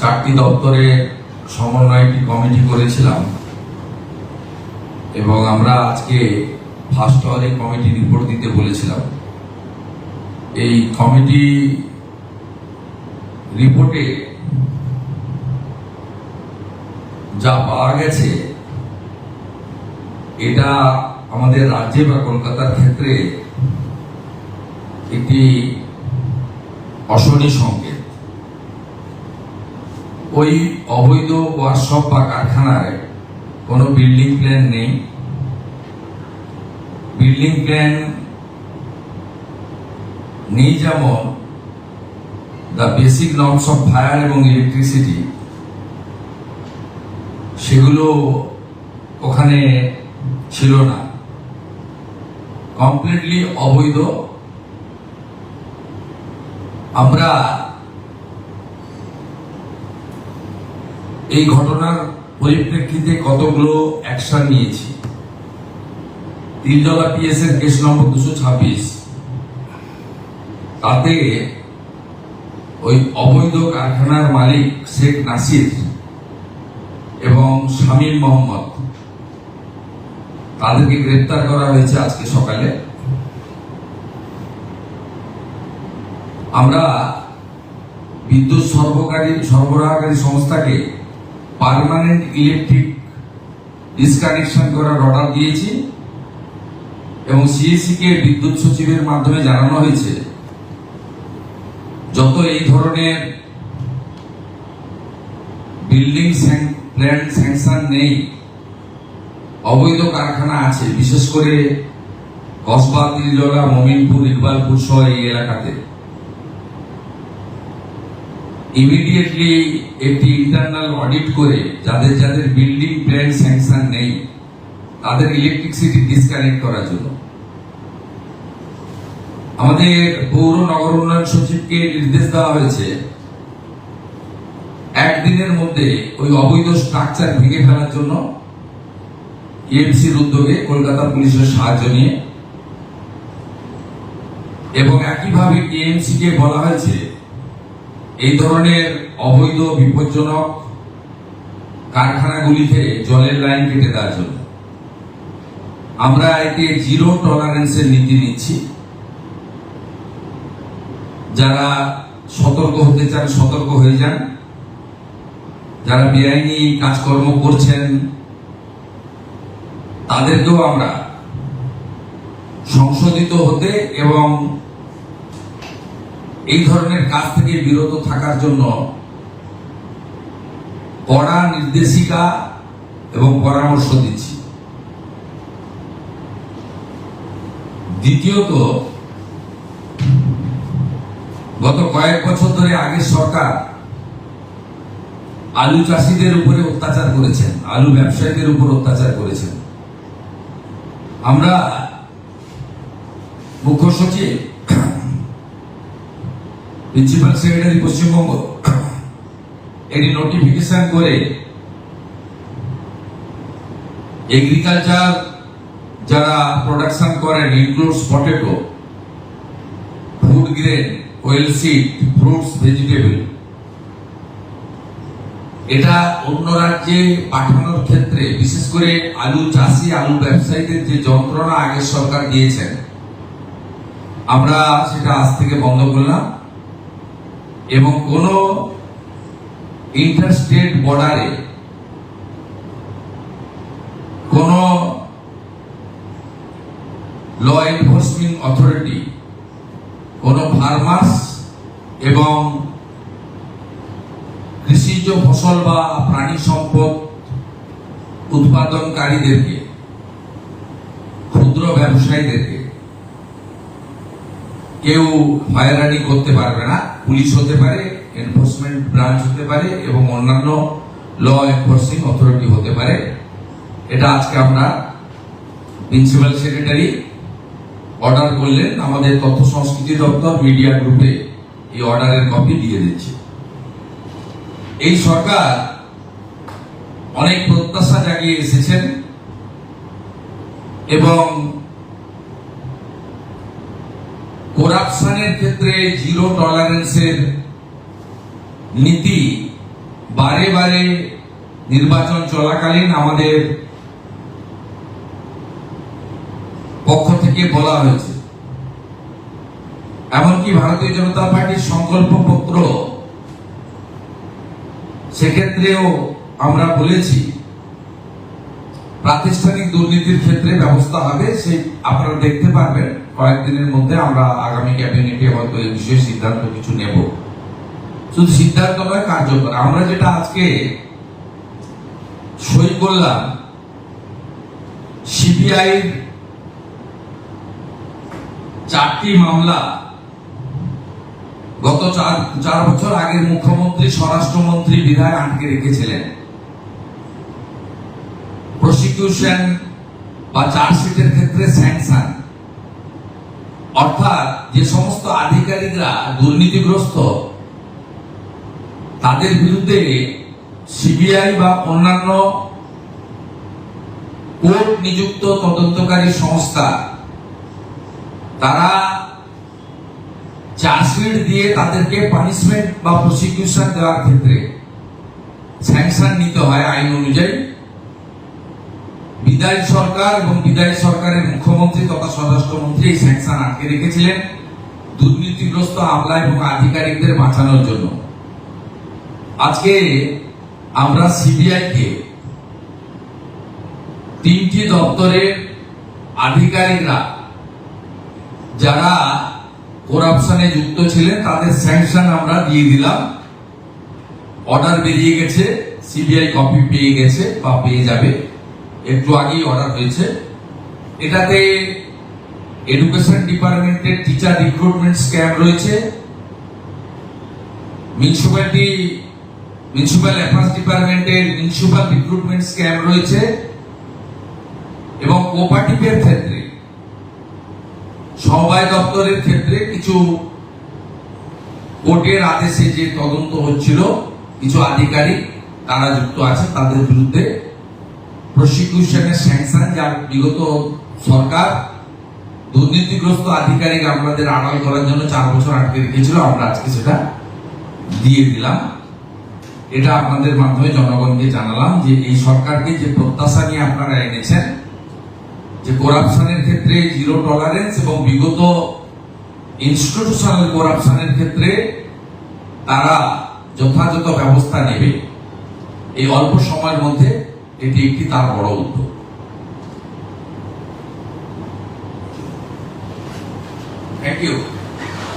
4টি দপ্তরে সমন্বয় একটি কমিটি করেছিলাম এবং আমরা আজকে ফার্স্ট আওয়ারে কমিটি রিপোর্ট দিতে বলেছিলাম। এই কমিটি রিপোর্টে যা পাওয়া গেছে এটা আমাদের রাজ্যে বা কলকাতার ক্ষেত্রে একটি অশনি সংকেত। ওই অবৈধ ওয়ার্কশপ বা কারখানায় কোনো বিল্ডিং প্ল্যান নেই। বিল্ডিং প্ল্যান নেই যেমন the basic norms of fire এবং ইলেকট্রিসিটি সেগুলো ওখানে ছিল না, কমপ্লিটলি অবৈধ। আমরা এই ঘটনার পরিপ্রেক্ষিতে কতগুলো অ্যাকশন নিয়েছি। তিলজলা পিএস এর কেস নম্বর 226, তাতে ওই অবৈধ কারখানার মালিক শেখ নাসির এবং শামীম মোহাম্মদ তাদেরকে গ্রেপ্তার করা হয়েছে আজকে সকালে। আমরা বিদ্যুৎ সরবরাহকারী সংস্থাকে পার্মানেন্ট ইলেকট্রিক ডিসকানেকশন করার অর্ডার দিয়েছি এবং সিএসি কে বিদ্যুৎ সচিবের মাধ্যমে জানানো হয়েছে যত এই ধরনের বিল্ডিং প্ল্যান স্যাংশন নেই, অবৈধ কারখানা আছে, বিশেষ করে কসবা, তিলজলা, মমিনপুর, ইকবালপুর সহ এই এলাকাতে ইমিডিয়েটলি একটি ইন্টারনাল অডিট করে যাদের যাদের বিল্ডিং প্ল্যান স্যাংশন নেই তাদের ইলেকট্রিসিটি ডিসকানেক্ট করার জন্য আমাদের পৌর নগর উন্নয়ন সচিবকে নির্দেশ দেওয়া হয়েছে একদিনের মধ্যে ওই অবৈধ স্ট্রাকচার ভেঙে ফেলার জন্য ইএমসির উদ্যোগে কলকাতা পুলিশের সাহায্য নিয়ে। এবং একইভাবে টিএমসি কে বলা হয়েছে এই ধরনের অবৈধ বিপজ্জনক কারখানাগুলিতে জলের লাইন কেটে দেওয়ার জন্য। আমরা এতে জিরো টলারেন্সের নীতি নিচ্ছি। যারা সতর্ক হতে চান সতর্ক হয়ে যান, যারা বেআইনি কাজকর্ম করছেন তাদেরকেও আমরা সংশোধিত হতে এবং এই ধরনের কাজ থেকে বিরত থাকার জন্য কড়া নির্দেশিকা এবং পরামর্শ দিচ্ছি। দ্বিতীয়ত, গত কয়েক বছর ধরে আগের সরকার আলু চাষিদের উপরে অত্যাচার করেছেন, আলু ব্যবসায়ীদের উপর অত্যাচার করেছেন। আমরা মুখ্য সচিব, প্রিন্সিপাল সেক্রেটারি পশ্চিমবঙ্গ এটি নোটিফিকেশন করে এগ্রিকালচার যারা প্রোডাকশন করেন includes potato, food grain, well seed, fruits, vegetable, এটা অন্য রাজ্যে পাঠানোর ক্ষেত্রে বিশেষ করে আলু চাষি আলু ব্যবসায়ীদের যে যন্ত্রণা আগের সরকার দিয়েছেন আমরা সেটা আজ থেকে বন্ধ করলাম এবং কোন ইন্টারস্টেট বর্ডারে কোন ল এনফোর্সমেন্ট অথরিটি কোন ফার্মার্স এবং কৃষিজ ফসল বা প্রাণী সম্পদ উৎপাদনকারীদেরকে, ক্ষুদ্র ব্যবসায়ীদেরকে কেউ হয়রানি করতে পারবে না। পুলিশ হতে পারে, এনফোর্সমেন্ট ব্রাঞ্চ হতে পারে এবং অন্যান্য ল এনফোর্সিং অথরিটি হতে পারে। এটা আজকে আমরা প্রিন্সিপাল সেক্রেটারি অর্ডার করলেন, আমাদের তথ্য সংস্কৃতি দপ্তর মিডিয়া গ্রুপে এই অর্ডারের কপি দিয়ে দিচ্ছে। এই সরকার অনেক প্রত্যাশা জাগিয়ে এসেছেন এবং করাপশনের ক্ষেত্রে জিরো টলারেন্সের নীতি বারে বারে নির্বাচন চলাকালীন আমাদের পক্ষ থেকে বলা হয়েছে, এমনকি ভারতীয় জনতা পার্টির সংকল্পপত্র সেক্ষেত্রেও আমরা বলেছি প্রাতিষ্ঠানিক দুর্নীতির ক্ষেত্রে ব্যবস্থা হবে। সেই আপনারা দেখতে পারবেন কয়েকদিনের মধ্যে আমরা আগামী ক্যাবিনেটে হয়তো এই বিষয়ে সিদ্ধান্ত কিছু নেব। শুধু সিদ্ধান্ত নয়, কার্যকর। আমরা যেটা আজকে সই করলাম, সিবিআই 4টি মামলা গত 4 বছর আগের মুখ্যমন্ত্রী, স্বরাষ্ট্রমন্ত্রী, বিধায়ক আটকে রেখেছিলেন। প্রসিকিউশন বা চার্জশিটের ক্ষেত্রে স্যাংশন, অর্থাৎ যে সমস্ত আধিকারিকরা দুর্নীতিগ্রস্ত তাদের বিরুদ্ধে সিবিআই বা অন্যান্য কোর্ট নিযুক্ত তদন্তকারী সংস্থা তারা চার্জশিট দিয়ে তাদেরকে পানিশমেন্ট বা প্রসিকিউশন দেওয়ার ক্ষেত্রে স্যাংশন নিতে হয় আইন অনুযায়ী। বিদায়ী সরকার এবং বিদায়ী সরকারের মুখ্যমন্ত্রী তথা স্বরাষ্ট্রমন্ত্রী এই স্যাংশন আটকে রেখেছিলেন দুর্নীতিগ্রস্ত আমলা এবং আধিকারিকদের বাঁচানোর জন্য। আজকে আমরা সিবিআই কে 3টি দপ্তরের আধিকারিকরা যারা করাপশনে যুক্ত ছিলেন তাদের স্যাংশন আমরা দিয়ে দিলাম। অর্ডার বেরিয়ে গেছে, সিবিআই কপি পেয়ে গেছে বা পেয়ে যাবে, একটু আগেই অর্ডার হয়েছে। এটাতে এডুকেশন ডিপার্টমেন্টের টিচার রিক্রুটমেন্ট স্ক্যাম রয়েছে, মিউনিসিপ্যাল অ্যাফেয়ার্স ডিপার্টমেন্টের মিউনিসিপ্যাল রিক্রুটমেন্ট স্ক্যাম রয়েছে এবং কোঅপারেটিভের ক্ষেত্রে, সমবায় দপ্তরের ক্ষেত্রে কিছু কোর্টের আদেশে যে তদন্ত হচ্ছিল কিছু আধিকারিক তারা যুক্ত আছে, তাদের বিরুদ্ধে প্রসিকিউশনের স্যাংশন, যা বিগত সরকার দুর্নীতিগ্রস্ত আধিকারিক আমাদের আড়াল করার জন্য 4 বছর আটকে রেখেছিল, আমরা আজকে সেটা দিয়ে দিলাম। এটা আপনাদের মাধ্যমে জনগণকে জানালাম যে এই সরকারকে যে প্রত্যাশা নিয়ে আপনারা এনেছেন যে করাপশনের ক্ষেত্রে 0 টলারেন্স এবং বিগত ইনস্টিটিউশনাল করাপশনের ক্ষেত্রে তারা যথাযথ ব্যবস্থা নেবে, এই অল্প সময়ের মধ্যে এটি একটি তার বড় উদ্যোগ। Thank you.